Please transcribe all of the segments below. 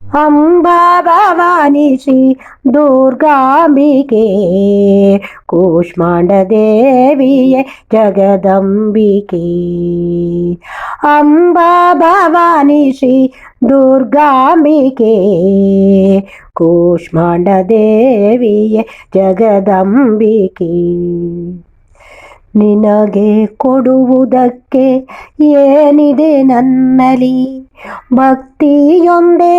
ಅಂಬಾ ಭವಾನಿ ಶ್ರೀ ದುರ್ಗಾಂಬಿಕೆ ಕೂಷ್ಮಾಂಡ ದೇವಿಯೇ ಜಗದಂಬಿಕೆ. ಅಂಬಾ ಭವಾನಿ ಶ್ರೀ ದುರ್ಗಾಂಬಿಕೆ ಕೂಷ್ಮಾಂಡ ದೇವಿಯೇ ಜಗದಂಬಿಕೆ. ನಿನಗೆ ಕೊಡುವುದಕ್ಕೆ ಏನಿದೆ ನನ್ನಲ್ಲಿ, ಭಕ್ತಿಯೊಂದೇ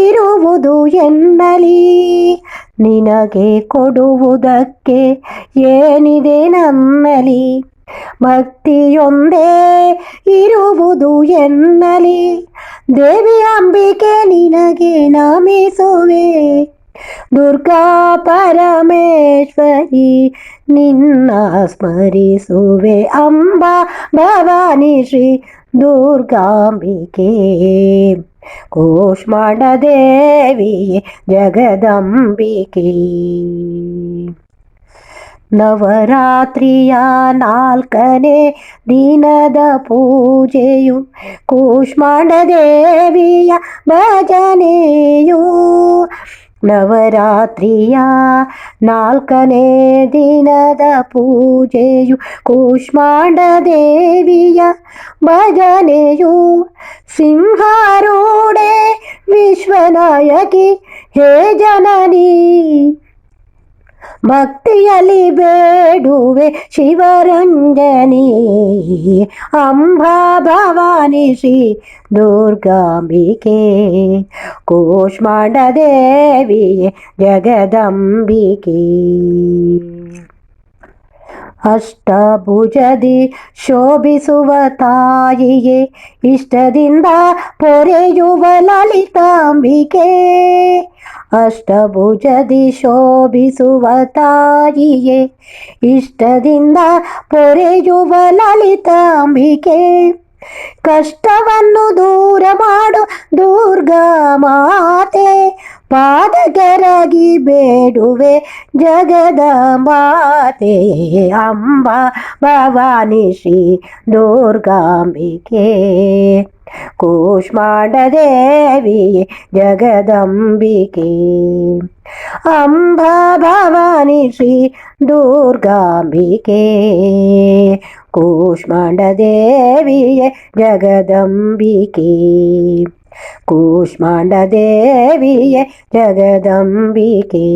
ಇರುವುದು ಎನ್ನಲಿ. ನಿನಗೆ ಕೊಡುವುದಕ್ಕೆ ಏನಿದೆ ನನ್ನಲ್ಲಿ, ಭಕ್ತಿಯೊಂದೇ ಇರುವುದು ಎನ್ನಲಿ. ದೇವಿ ಅಂಬಿಕೆ ನಿನಗೆ ನಮಿಸುವೆ, ದುರ್ಗಾ ಪರಮೇಶ್ವರಿ ನಿನ್ನ ಸ್ಮರಿಸುವೆ. ಅಂಬಾ ಭವಾನಿ ಶ್ರೀ ದುರ್ಗಾಂಬಿಕೆ ಕೂಷ್ಮಾಂಡ ದೇವಿಯೇ ಜಗದಂಬಿಕೆ. ನವರಾತ್ರಿಯ 4ನೇ ದಿನದ ಪೂಜೆಯು ಕೂಷ್ಮಾಂಡ ದೇವಿಯ ಭಜನೆಯು. ನವರಾತ್ರಿಯ 4ನೇ ದಿನದ ಪೂಜೆಯು ಕೂಷ್ಮಾಂಡ ದೇವಿಯ ಭಜನೆಯು. ಸಿಂಹಾರೂಢೆ ವಿಶ್ವನಾಯಕಿ ಹೇ ಜನನಿ, ಭಕ್ತಿಯಲ್ಲಿ ಬೇಡುವೆ ಶಿವರಂಜನಿ. ಅಂಬಾ ಭವಾನಿ ಶ್ರೀ ದುರ್ಗಾಂಬಿಕೆ ಕೂಷ್ಮಾಂಡ ದೇವಿಯೇ ಜಗದಂಬಿಕೆ. ಅಷ್ಟಭುಜದಿ ಶೋಭಿಸುವ ತಾಯಿಯೇ, ಇಷ್ಟದಿಂದ ಪೊರೆಯುವ ಲಲಿತಾಂಬಿಕೆ. ಅಷ್ಟಭುಜದಿ ಶೋಭಿಸುವ ತಾಯಿಯೇ, ಇಷ್ಟದಿಂದ ಪೊರೆಯುವ ಲಲಿತಾಂಬಿಕೆ. ಕಷ್ಟವನ್ನು ದೂರ ಮಾಡು ದುರ್ಗಾ ಮಾತೆ, ಪಾದಕೆರಗಿ ಬೇಡುವೆ ಜಗದಂಬಾತೆ. ಅಂಬಾ ಭವಾನಿ ಶ್ರೀ ದುರ್ಗಾಂಬಿಕೆ ಕೂಷ್ಮಾಂಡ ದೇವಿಯೇ ಜಗದಂಬಿಕೆ. ಅಂಬಾ ಭವಾನಿ ಶ್ರೀ ದುರ್ಗಾಂಬಿಕೆ ಕೂಷ್ಮಾಂಡ ದೇವಿಯೇ ಜಗದಂಬಿಕೆ. ಕೂಷ್ಮಾಂಡ ದೇವಿಯೇ ಜಗದಂಬಿಕೆ.